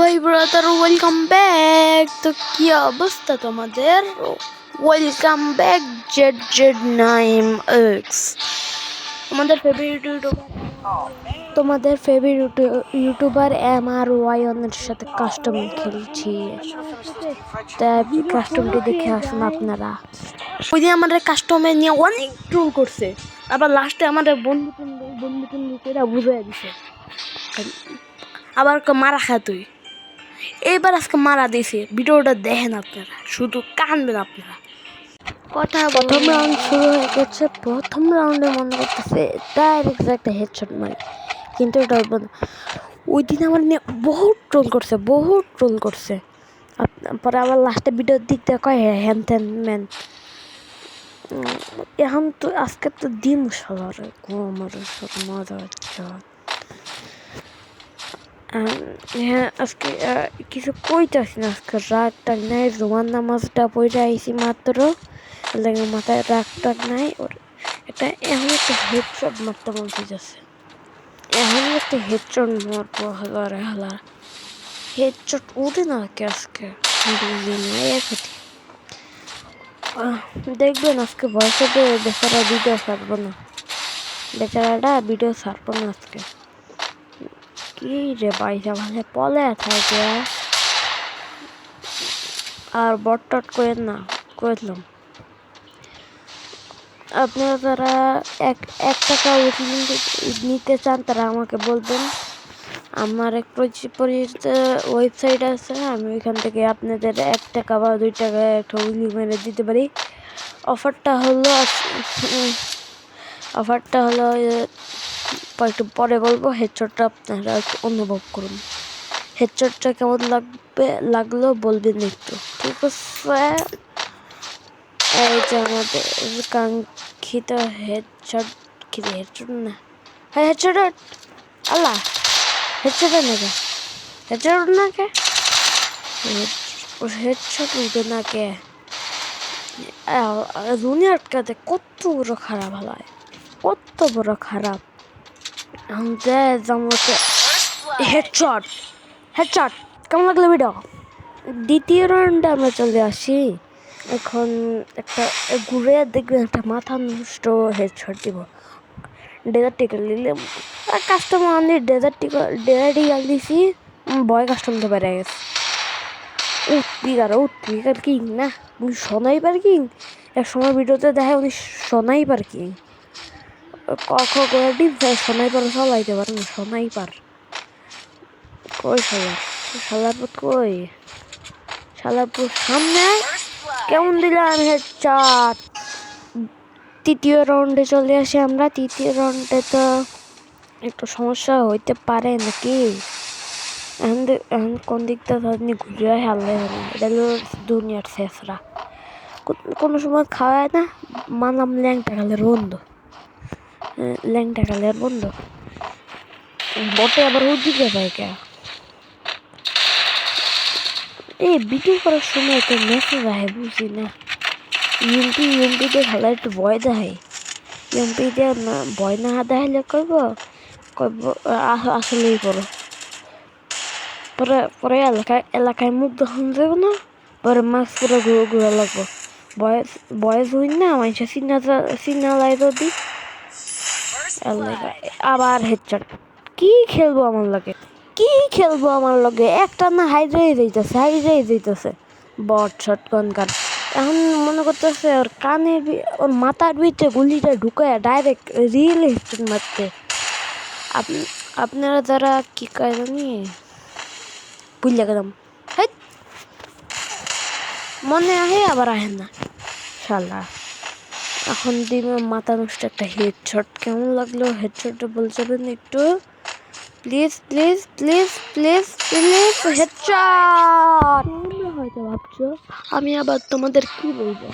High brother, welcome back. তো কি অবস্থা তোমাদের? Welcome back Z Z Naim x, তোমাদের ফেভারিট ইউটিউবার MRYON-এর সাথে কাস্টম খেলছি। তাই কাস্টমটি দেখে আসুন আপনারা। ওই দিন আমাদের কাস্টমে নিয়ে অনেক ট্রোল করছে, আবার লাস্টে আমাদের বন্ধু করে বুঝাই দিছে, আবার মারা খা তুই। এবার আজকে মারা দিয়েছে, ভিডিওটা দেখেন আপনারা, শুধু কানবেন আপনারা। প্রথম রাউন্ড শুরু হয়ে গেছে। প্রথম রাউন্ডে মনে করতেছে ডাইরেক্ট একটা হেডশট মারি, কিন্তু এটা ওই দিন আমার নিয়ে বহুত ট্রোল করছে। পরে আবার লাস্টে ভিডিওর দিক দিয়ে কয় হ্যান ত্যান ম্যান। এখন তো আজকে তো দিন সবার আমার সাথে মজা হচ্ছে। হ্যাঁ, আজকে কিছু কইতাছি না, আজকে রাগ টাগ নাই, জুমার নামাজটা পড়ে আইছি মাত্র, লাগে মাথায় রাগ টাগ নাই। ওর এটা এখন একটা হেডশট মারতে মন চাইছে, এখন একটা হেডশট মারবো। হালার হেডশট উঠে না কি আজকে, দেখবেন আজকে বয়সে বেচারা ভিডিও ছাড়বো না, বেচারাটা ভিডিও ছাড়বো না আজকে। কি রে পয়সা ভালো পলে থাকে আর বটটট করে না করলাম। আপনারা যারা এক টাকা নিতে চান তারা আমাকে বলবেন। আমার এক পরিচিত ওয়েবসাইট আছে, আমি ওইখান থেকে আপনাদের 1 টাকা বা 2 টাকা একটা উইলি মেরে দিতে পারি। অফারটা হলো একটু পরে বলবো। হেডশটটা আপনারা অনুভব করুন, হেডশটটা কেমন লাগলো বলবেন একটু, ঠিক আছে? এই যে আমাদের কাঙ্ক্ষিত হেডশট, কি হেডশট না, হ্যাঁ হেডশট, আল্লাহ হেডশট নাকি, হেডশট নাকি, হেডশট উঠে নাকি। দুনিয়া আটকাতে কত বড় খারাপ, হালায় কত বড় খারাপ। হেডশট হেডশট কেমন লাগলো ভিডিও? দ্বিতীয় রাউন্ডে আমরা চলে আসি। এখন একটা ঘুরে দেখবেন একটা মাথা নষ্ট হেডশট দিব। ডেজার্ট টিকেল দিলে কাস্টমার আমি ডেজার্ট টিকেল দিছি, ভয় কাস্টমার তো বেড়ে গেছে। উৎপিকার কিং না, উনি স্নাইপার কিং। এক সময় ভিডিওতে দেখে উনি স্নাইপার কিং। করে স্নাইপার চালাইতে পারে না, স্নাইপার কই শালাপুর কই, শালাপুর সামনে কেমন দিলাম হেডশট। তৃতীয় রাউন্ডে চলে আসি আমরা। তৃতীয় রাউন্ডে তো একটু সমস্যা হইতে পারে নাকি, এখন কোন দিকটা আপনি ঘুরে হারলে না, এটা হলো দুনিয়ার শেষরা। কোনো সময় খাওয়ায় না, মানলাম ল্যাংটা খালের বন্ধু, বটে আবার ওদিকে যায় কে। এই ভিডিও করার সময় তো মেসেজ আহে বুঝি না, ইউএমপিতে খেলা একটু ভয় দেয়, ইউএমপি দিয়ে ভয় না দেখাইলে কইব আসলেই পড়ো। পরে এলাকায় মুখ দেখান যাবে না, পরে মাস্ক পুরো ঘুরা লাগবো। বয়স হই না মানুষের চিনা লাই যদি আবার হেডশট। কি খেলবো আমার লগে একটা না হাইড্রাই যাইতেছে বট শট গান। এখন মনে করতেছে ওর ওর মাথার ভিতরে গুলিটা ঢুকায় ডাইরেক্ট রিয়েল হেডশট মারতে। আপনারা যারা কি কয় জানি বুঝলে গেলাম, মনে আহে আবার আহে না শালা। এখন দিবে মাথা নষ্ট একটা হেডশট। কেমন লাগলো হেডশটটা বলছেন একটু প্লিজ হেডশট। তোমরা হয়তো ভাবছো আমি আবার তোমাদের কি বলবো,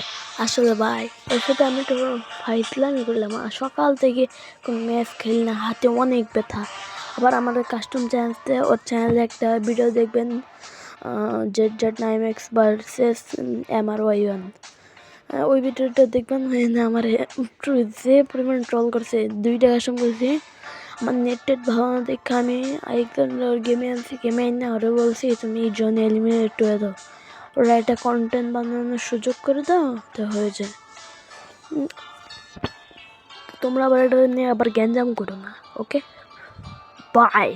আসলে ভাই এর সাথে আমি তো ফাইজলামি করলাম। সকাল থেকে কোনো ম্যাচ খেলি না, হাতে অনেক ব্যথা। আবার আমাদের কাস্টম চ্যানেলতে ওর চ্যানেলে একটা ভিডিও দেখবেন, ZZ9X ভার্সেস MRYON। ওই ভিডিওটা দেখবেন, আমার যে পরিমাণ ট্রল করছে, 2 টাকা সঙ্গে করছি। আমার নেটের ভালো না দেখে আমি আরেকজন গেমে আনছি, গেমে না ওরা বলছি তুমি জন এলিমিনেট করে দাও, ওরা একটা কন্টেন্ট বানানোর সুযোগ করে দাও তো হয়ে যায়। তোমরা আবার এটা নিয়ে আবার গ্যাঞ্জাম করো না, ওকে বাই।